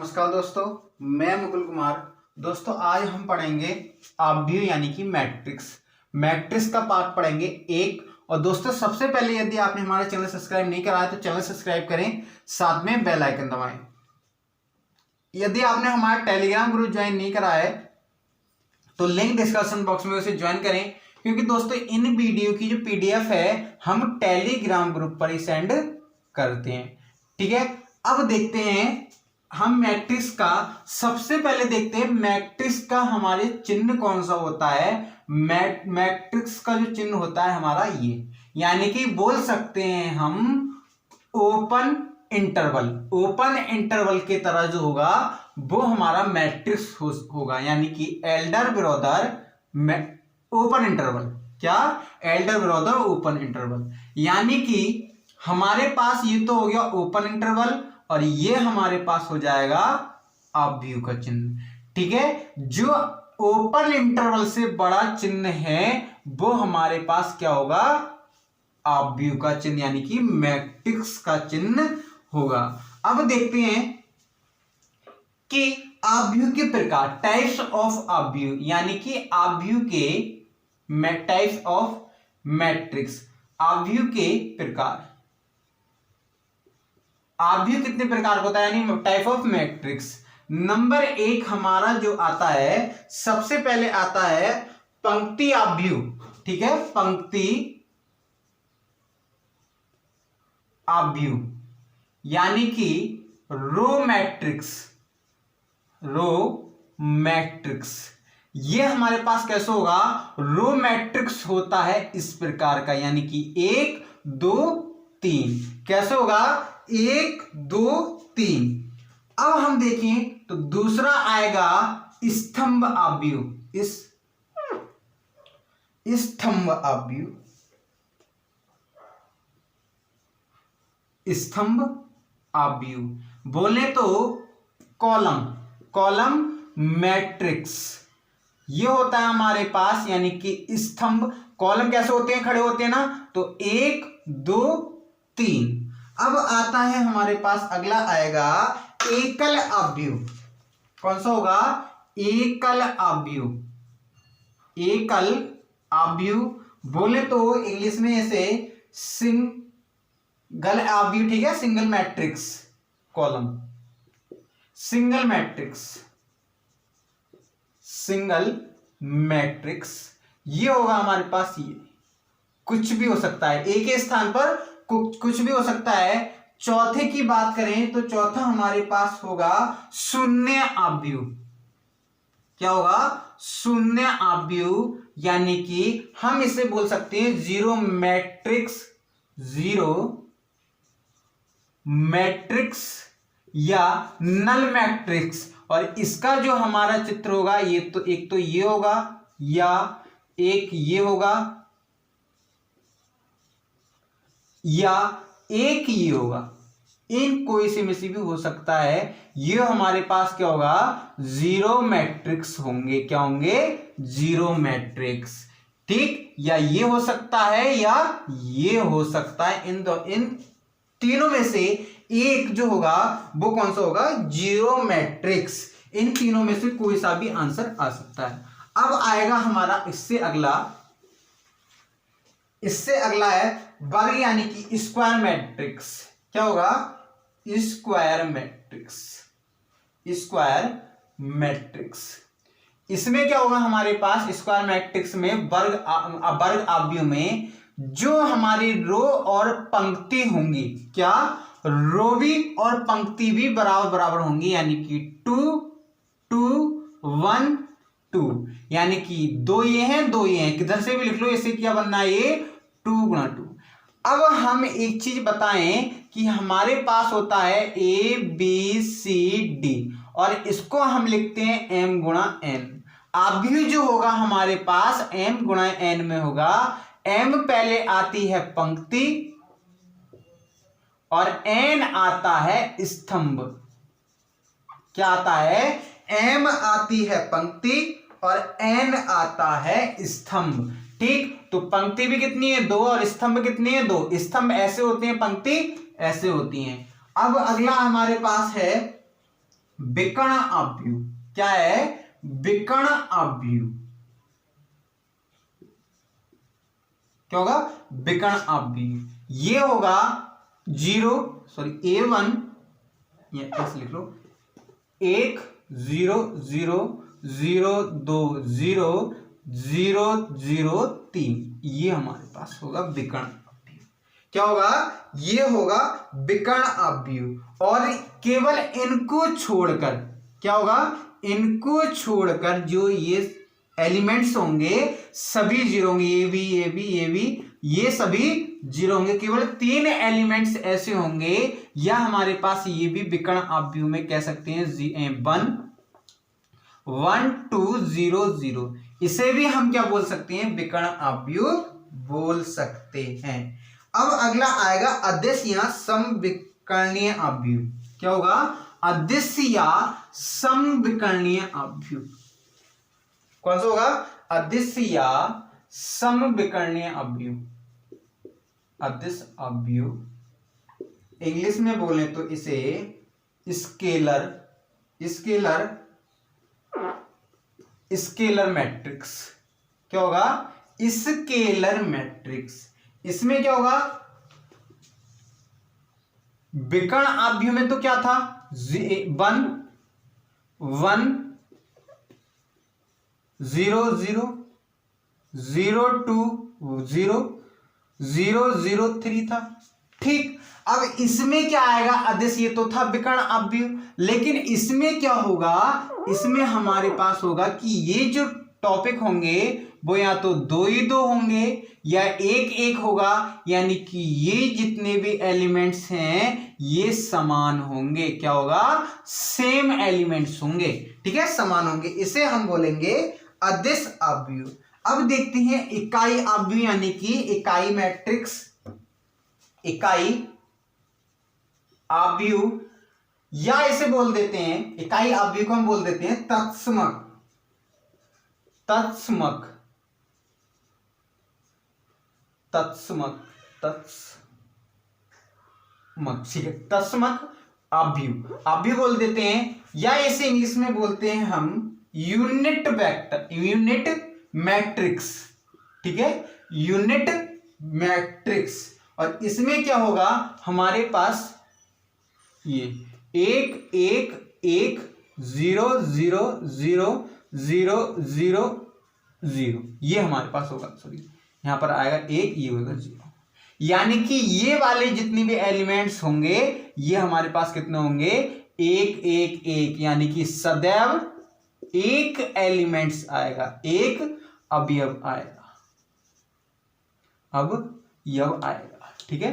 नमस्कार दोस्तों, मैं मुकुल कुमार। दोस्तों आज हम पढ़ेंगे आव्यूह यानी कि मैट्रिक्स का पार्ट पढ़ेंगे एक। और दोस्तों सबसे पहले यदि आपने हमारा चैनल सब्सक्राइब नहीं करा है तो चैनल सब्सक्राइब करें, साथ में बेल आइकन दबाएं। यदि आपने हमारा टेलीग्राम ग्रुप ज्वाइन नहीं करा है तो लिंक डिस्क्रिप्शन बॉक्स में उसे ज्वाइन करें, क्योंकि दोस्तों इन वीडियो की जो पीडीएफ है हम टेलीग्राम ग्रुप पर ही सेंड करते हैं। ठीक है, अब देखते हैं हम मैट्रिक्स का। सबसे पहले देखते हैं मैट्रिक्स का हमारे चिन्ह कौन सा होता है। मैट्रिक्स का जो चिन्ह होता है हमारा ये, यानी कि बोल सकते हैं हम ओपन इंटरवल के तरह जो होगा वो हमारा मैट्रिक्स होगा, यानी कि एल्डर ब्रदर ओपन इंटरवल। क्या? एल्डर ब्रदर ओपन इंटरवल, यानी कि हमारे पास ये तो हो गया ओपन इंटरवल और ये हमारे पास हो जाएगा आव्यूह का चिन्ह। ठीक है, जो ओपन इंटरवल से बड़ा चिन्ह है वो हमारे पास क्या होगा? आव्यूह का चिन्ह, यानी कि मैट्रिक्स का चिन्ह होगा। अब देखते हैं कि आव्यूह के प्रकार, टाइप्स ऑफ आव्यूह, यानी कि आव्यूह के टाइप्स ऑफ मैट्रिक्स। आव्यूह के प्रकार, आव्यूह कितने प्रकार का होता है, यानी टाइप ऑफ मैट्रिक्स। नंबर एक हमारा जो आता है, सबसे पहले आता है पंक्ति आव्यूह। ठीक है, पंक्ति आव्यूह यानी कि रो मैट्रिक्स। ये हमारे पास कैसे होगा? रो मैट्रिक्स होता है इस प्रकार का, यानी कि 1 2 3। कैसे होगा? 1 2 3। अब हम देखें तो दूसरा आएगा स्तंभ आव्यूह। स्तंभ आव्यूह बोले तो कॉलम मैट्रिक्स ये होता है हमारे पास, यानी कि स्तंभ। कॉलम कैसे होते हैं? खड़े होते हैं ना, तो 1 2 3। अब आता है हमारे पास, अगला आएगा एकल आव्यूह। कौन सा होगा? एकल आव्यूह बोले तो इंग्लिश में ऐसे सिंगल आव्यूह। ठीक है, single matrix column, single matrix ये होगा हमारे पास। ये कुछ भी हो सकता है, एक ही स्थान पर कुछ भी हो सकता है। चौथे की बात करें तो चौथा हमारे पास होगा शून्य आव्यूह। क्या होगा? शून्य आव्यूह, यानी कि हम इसे बोल सकते हैं जीरो मैट्रिक्स या नल मैट्रिक्स। और इसका जो हमारा चित्र होगा, ये तो एक तो ये होगा या एक ये होगा या एक ये होगा, इन कोई से में से भी हो सकता है। ये हमारे पास क्या होगा? जीरो मैट्रिक्स होंगे। क्या होंगे? Zero matrix. ठीक, या ये हो सकता है या ये हो सकता है। इन तीनों में से एक जो होगा वो कौन सा होगा? Zero matrix. इन तीनों में से कोई सा भी आंसर आ सकता है। अब आएगा हमारा इससे अगला है वर्ग, यानी कि स्क्वायर मैट्रिक्स। क्या होगा? Square matrix. इसमें क्या होगा हमारे पास? स्क्वायर मैट्रिक्स में वर्ग आव्यूह में जो हमारी रो और पंक्ति होंगी, क्या? रो भी और पंक्ति भी बराबर होंगी, यानी कि 2 2 1 2, यानी कि 2 ये हैं 2 ये हैं। किधर से भी लिख लो, इससे क्या बनना है? ये 2 गुणा 2। अब हम एक चीज बताएं कि हमारे पास होता है A B C D और इसको हम लिखते हैं m गुणा n। आव्यूह जो होगा हमारे पास m गुणा n में होगा। m पहले आती है पंक्ति और n आता है स्तंभ। क्या आता है? m आती है पंक्ति और n आता है स्तंभ। ठीक, तो पंक्ति भी कितनी है? 2 और स्तंभ कितनी है? 2। स्तंभ ऐसे होते हैं, पंक्ति ऐसे होती हैं। अब अगला हमारे पास है विकर्ण अवयव। क्या है? विकर्ण अवयव। क्या होगा? विकर्ण अवयव। ये होगा A1, या ऐसे लिख लो, 1 0 0 0 2 0 0 0 3, ये हमारे पास होगा विकर्ण अवयव। क्या होगा? ये होगा विकर्ण अवयव। और केवल इनको छोड़कर, क्या होगा? इनको छोड़कर जो ये एलिमेंट्स होंगे सभी जीरो होंगे। ये भी ये सभी जीरो होंगे। केवल 3 एलिमेंट्स ऐसे होंगे, या हमारे पास ये भी विकर्ण अवयव में कह सकते हैं 1 1 2 0 0। इसे भी हम क्या बोल सकते हैं? विकर्ण अवयव बोल सकते हैं। अब अगला आएगा अदिश या समविकर्णीय अवयव। क्या होगा? अदिश या समविकर्णीय अवयव। कौन सा होगा? अदिश या समविकर्णीय अवयव। अदिश अवयव इंग्लिश में बोले तो इसे स्केलर मैट्रिक्स। क्या होगा? Scalar matrix. इसमें क्या होगा? विकर्ण अवयव में तो क्या था? 1 1 0 0 0 2 0 0 0 3 था। ठीक। अब इसमें क्या आएगा? अदिश, ये तो था विकर्ण अवयव, लेकिन इसमें क्या होगा? इसमें हमारे पास होगा कि ये जो टॉपिक होंगे वो या तो 2 ही 2 होंगे या 1 1 होगा, यानी कि ये जितने भी एलिमेंट्स हैं ये समान होंगे। क्या होगा? सेम एलिमेंट्स होंगे। ठीक है, समान होंगे। इसे हम बोलेंगे अदिश अवयव। अब देखते हैं इकाई अवयव, यानी कि इकाई मैट्रिक्स। इकाई अवयव, या इसे बोल देते हैं, इकाई अवयव को हम बोल देते हैं तत्समक। तत्समक ठीक है, तत्समक अवयव बोल देते हैं, या इसे इंग्लिश में बोलते हैं हम यूनिट वेक्टर, यूनिट मैट्रिक्स। ठीक है, यूनिट मैट्रिक्स। और इसमें क्या होगा? हमारे पास ये 1 1 1 0 0 0 0 0 0, ये हमारे पास होगा। सॉरी, यहां पर आएगा 1, ये होगा 0। यानी कि ये वाले जितने भी एलिमेंट्स होंगे ये हमारे पास कितने होंगे? 1 1 1, यानी कि सदैव एक एलिमेंट्स आएगा, एक अवयव आएगा, अवयव आएगा। ठीक है,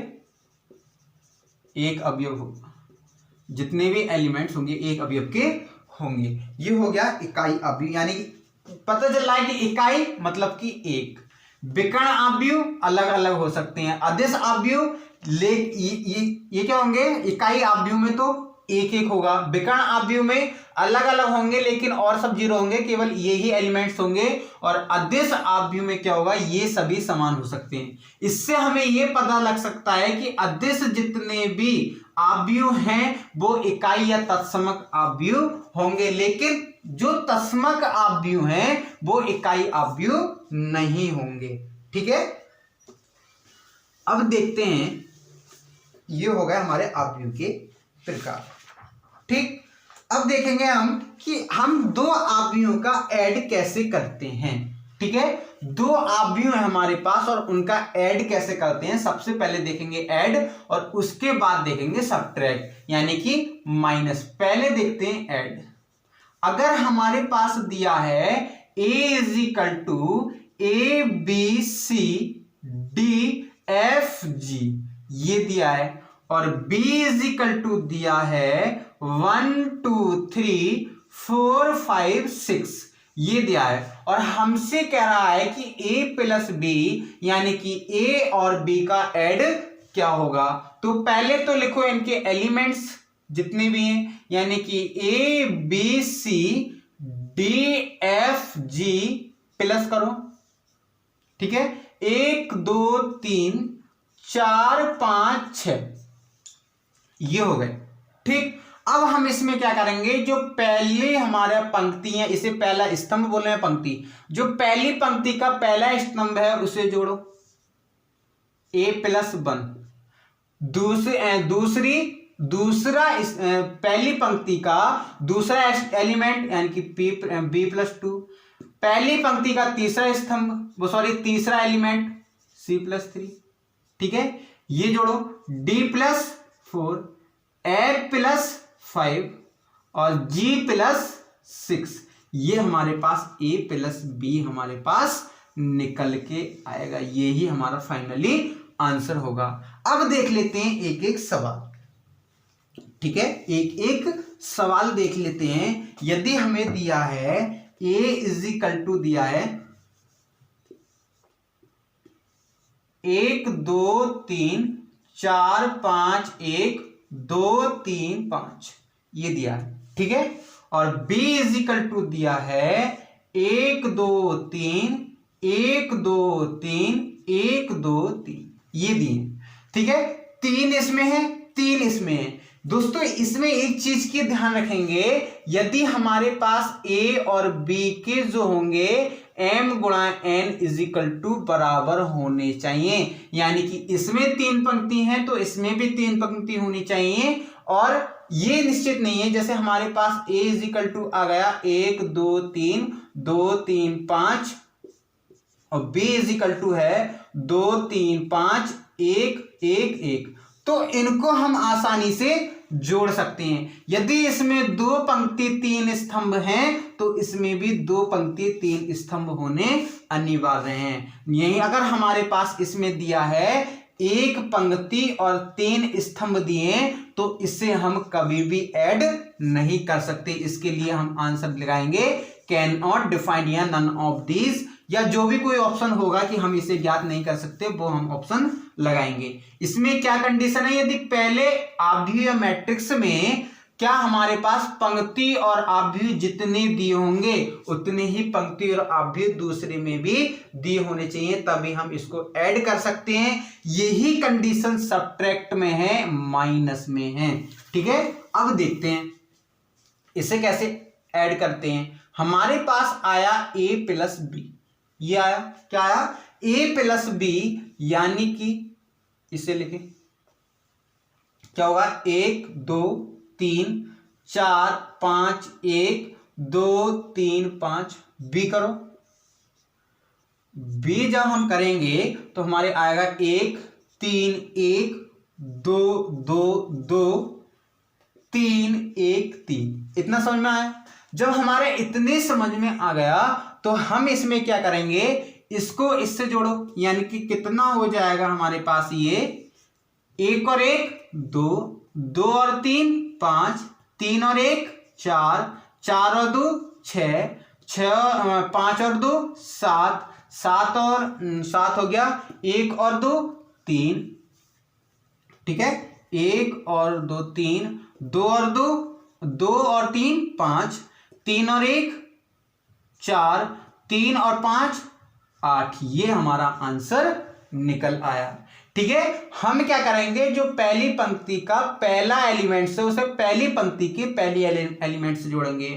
एक अवयव होगा। जितने भी एलिमेंट्स होंगे एक अवयव के होंगे। ये हो गया इकाई अवयव, यानी पता चल रहा है कि इकाई मतलब कि एक। विकर्ण अवयव अलग अलग हो सकते हैं। अदिश अवयव ये क्या होंगे? इकाई अवयव में तो एक एक होगा, विकर्ण अवयव में अलग अलग होंगे लेकिन और सब जीरो होंगे, केवल ये ही एलिमेंट्स होंगे। और अदिश अवयव में क्या होगा? ये सभी समान हो सकते हैं। इससे हमें ये पता लग सकता है कि अदिश जितने भी अवयव हैं वो इकाई या तत्समक अवयव होंगे, लेकिन जो तत्समक अवयव हैं वो इकाई अवयव नहीं होंगे। ठीक है, अब देखते हैं, ये हो गए हमारे अवयव के प्रकार। ठीक, अब देखेंगे हम कि हम दो अवयवों का ऐड कैसे करते हैं। ठीक है, दो अवयव है हमारे पास और उनका ऐड कैसे करते हैं। सबसे पहले देखेंगे ऐड और उसके बाद देखेंगे सब्ट्रैक्ट, यानी कि माइनस। पहले देखते हैं ऐड। अगर हमारे पास दिया है a = ABC DFG, ये दिया है, और b = दिया है 1 2 3 4 5 6, ये दिया है। और हमसे कह रहा है कि a + b, यानी कि a और b का ऐड क्या होगा। तो पहले तो लिखो इनके एलिमेंट्स जितने भी हैं, यानी कि a b c d f g plus करो। ठीक है, 1 2 3 4 5 6, ये हो गए। ठीक, अब हम इसमें क्या करेंगे, जो पहले हमारा पंक्ति है, इसे पहला स्तंभ बोल रहे हैं, पंक्ति, जो पहली पंक्ति का पहला स्तंभ है उसे जोड़ो a+1, पहली पंक्ति का दूसरा एलिमेंट यानी कि b+2, पहली पंक्ति का तीसरा स्तंभ तीसरा एलिमेंट c+3, ठीक है, ये जोड़ो d+4, a+5 और g+6, ये हमारे पास a+b हमारे पास निकल के आएगा। ये ही हमारा फाइनली आंसर होगा। अब देख लेते हैं एक एक सवाल, ठीक है, एक एक सवाल देख लेते हैं। यदि हमें दिया है a दिया है 1 2 3 4 5 1 2 3 5, ये दिया है, ठीक है, और b दिया है 1 2 3 1 2 3 1 2 3, ये दिए, ठीक है, 3 इसमें है 3 इसमें है। दोस्तों इसमें एक चीज की ध्यान रखेंगे, यदि हमारे पास a और b के जो होंगे m गुणा n बराबर होने चाहिए, यानी कि इसमें 3 पंक्ति हैं तो इसमें भी 3 पंक्ति होनी चाहिए। और ये निश्चित नहीं है, जैसे हमारे पास a आ गया 1 2 3 2 3 5 और b है 2 3 5 1 1 1, तो इनको हम आसानी से जोड़ सकते हैं। यदि इसमें 2 पंक्ति 3 स्तंभ हैं तो इसमें भी 2 पंक्ति 3 स्तंभ होने अनिवार्य हैं। यही अगर हमारे पास इसमें दिया है 1 पंक्ति और 3 स्तंभ दिए तो इसे हम कभी भी ऐड नहीं कर सकते। इसके लिए हम आंसर लगाएंगे कैन नॉट डिफाइन या नन ऑफ दीज, या जो भी कोई ऑप्शन होगा कि हम इसे ज्ञात नहीं कर सकते वो हम ऑप्शन लगाएंगे। इसमें क्या कंडीशन है, यदि पहले आव्यूह मैट्रिक्स में क्या हमारे पास पंक्ति और आव्यूह जितने दिए होंगे उतने ही पंक्ति और आव्यूह दूसरे में भी दिए होने चाहिए, तभी हम इसको ऐड कर सकते हैं। यही कंडीशन सब्ट्रैक्ट में है, माइनस में है, ठीक है। अब देखते हैं इसे कैसे ऐड करते हैं। हमारे पास आया a+b, ये आया, क्या आया, a+b, यानी कि इसे लिखें क्या होगा 1 2 3 4 5 1 2 3 5, b करो, b जब हम करेंगे तो हमारे आएगा 1 3 1 2 2 2 3 1 3, इतना समझ में आया। जब हमारे इतने समझ में आ गया तो हम इसमें क्या करेंगे, इसको इससे जोड़ो, यानी कि कितना हो जाएगा हमारे पास, ये 1 और 1 2 2 और 3 5 3 और 1 4 4 और 2 6 5 और 2 7 7 और 7 हो गया, 1 और 2 3, ठीक है, 1 और 2 3 2 और 2 2 और 3 5 3 और 1 4 3 और 5 8, ये हमारा आंसर निकल आया, ठीक है। हम क्या करेंगे, जो पहली पंक्ति का पहला एलिमेंट है उसे पहली पंक्ति के पहली एलिमेंट से जोड़ेंगे,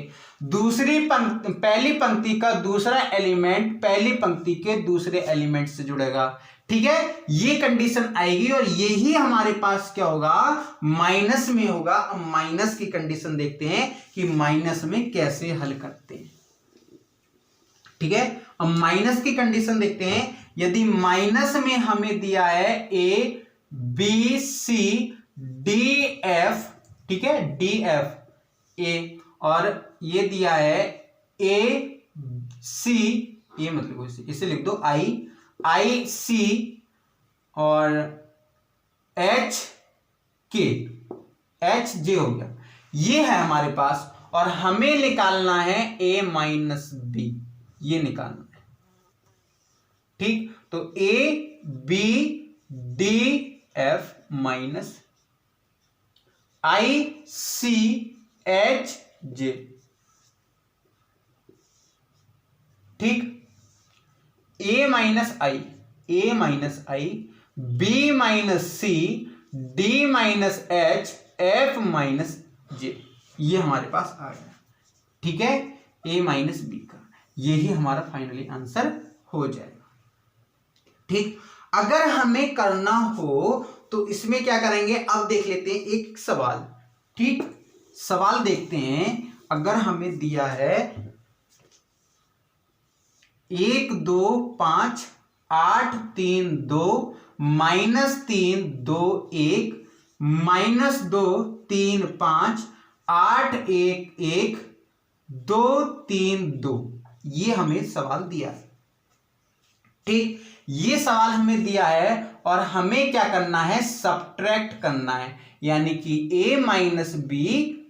पहली पंक्ति का दूसरा एलिमेंट पहली पंक्ति के दूसरे एलिमेंट से जुड़ेगा, ठीक है। ये कंडीशन आएगी और यही हमारे पास क्या होगा, माइनस में होगा। अब माइनस की कंडीशन देखते हैं कि माइनस में कैसे हल करते हैं, ठीक है। अब माइनस की कंडीशन देखते हैं। यदि माइनस में हमें दिया है a b c d f, ठीक है, d f a, और ये दिया है a c, ये मतलब इसे लिख दो i c और h k, h j हो गया, ये है हमारे पास। और हमें निकालना है a - b, ये निकालना है, ठीक। तो a b d f minus i c h j, ठीक, a minus i b minus c d minus h f minus ये हमारे पास आ गया, ठीक है, a माइनस बी का, यही हमारा फाइनली आंसर हो जाएगा। ठीक, अगर हमें करना हो तो इसमें क्या करेंगे, अब देख लेते हैं एक सवाल। ठीक, सवाल देखते हैं। अगर हमें दिया है 1 2 5 8 3 2 माइनस 3 2 1 माइनस 2 3 5 8 1 1 2 3 2, ये हमें सवाल दिया है। ठीक, ये सवाल हमें दिया है और हमें क्या करना है, सब्ट्रैक्ट करना है, यानी कि a माइनस बी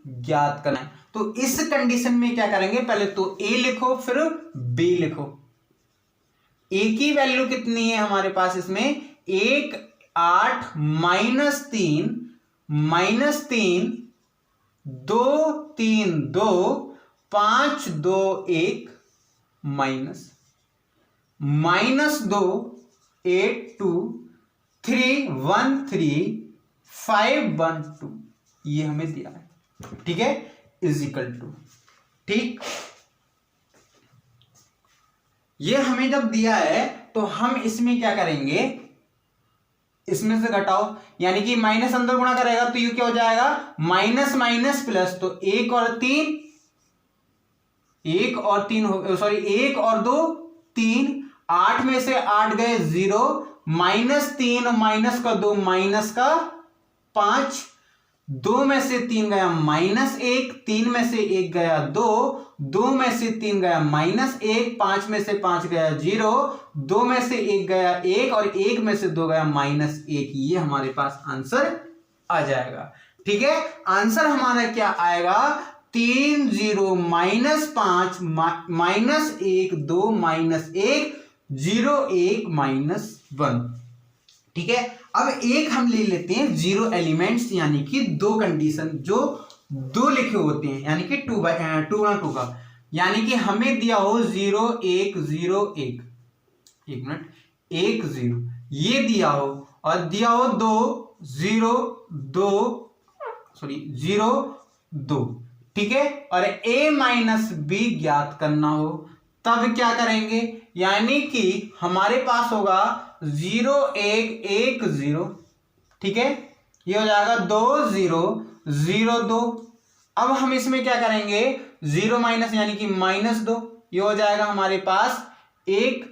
ज्ञात करना है। तो इस कंडीशन में क्या करेंगे, पहले तो a लिखो फिर b लिखो। a की वैल्यू कितनी है हमारे पास इसमें, 1 8 माइनस 3 2 3 2 5 2 1 माइनस 2 8 2 3 1 3 5 1 2, ये हमें दिया है। ठीक है, इज इक्वल टू, ठीक, ये हमें जब दिया है तो हम इसमें क्या करेंगे, इसमें से घटाओ, यानी कि माइनस अंदर गुणा करेगा तो ये क्या हो जाएगा, माइनस माइनस प्लस, तो 1 और 3 हो, सॉरी 1 और 2 3, 8 में से 8 गए 0, माइनस 3 माइनस का 2 माइनस का 5, 2 में से 3 गया माइनस 1, 3 में से 1 गया 2, 2 में से 3 गया माइनस 1, 5 में से 5 गया 0, 2 में से 1 गया 1 और 1 में से 2 गया माइनस 1, ये हमारे पास आंसर आ जाएगा। ठीक है, आंसर हमारा क्या आएगा, 3 0 माइनस 5 माइनस 1 2 माइनस 1 0 1 माइनस 1। ठीक है, अब एक हम ले लेते हैं 0 एलिमेंट्स, यानी कि 2 कंडीशन जो 2 लिखे होते हैं, यानी कि 2 का, यानी कि हमें दिया हो 0 1 0 1, एक मिनट 1 0, ये दिया हो, और दिया हो 2 0 2, सॉरी 0 2, ठीक है, और a माइनस बी ज्ञात करना हो, तब क्या करेंगे, यानी कि हमारे पास होगा 0 1 1 0, ठीक है, ये हो जाएगा 2 0 0 2। अब हम इसमें क्या करेंगे, 0 माइनस यानी कि माइनस 2, ये हो जाएगा हमारे पास 1,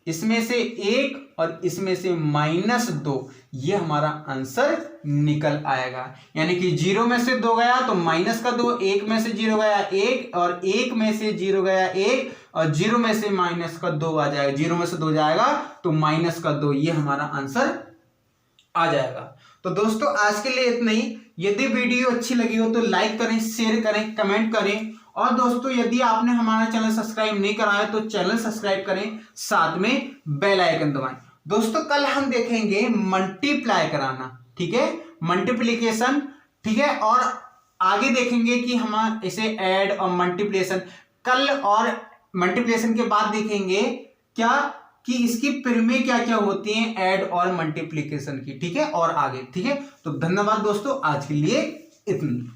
इसमें से 1 और इसमें से माइनस 2, ये हमारा आंसर निकल आएगा। यानी कि 0 में से 2 गया तो माइनस का 2, 1 में से 0 गया 1 और 1 में से 0 गया 1 और 0 में से माइनस का 2 आ जाएगा, 0 में से 2 जाएगा तो माइनस का 2, ये हमारा आंसर आ जाएगा। तो दोस्तों आज के लिए इतना ही। यदि वीडियो अच्छी लगी हो तो लाइक करें, शेयर करें, कमेंट करें, और दोस्तों यदि आपने हमारा चैनल सब्सक्राइब नहीं करा है तो चैनल सब्सक्राइब करें, साथ में बेल आइकन दबाएं। दोस्तों कल हम देखेंगे मल्टीप्लाई कराना, ठीक है, मल्टीप्लिकेशन, ठीक है, और आगे देखेंगे कि हम इसे ऐड और मल्टीप्लिकेशन, कल और मल्टीप्लिकेशन के बाद देखेंगे क्या कि इसकी प्रमेय क्या क्या होती हैं ऐड और मल्टीप्लिकेशन की, ठीक है, और आगे, ठीक है। तो धन्यवाद दोस्तों, आज के लिए इतना।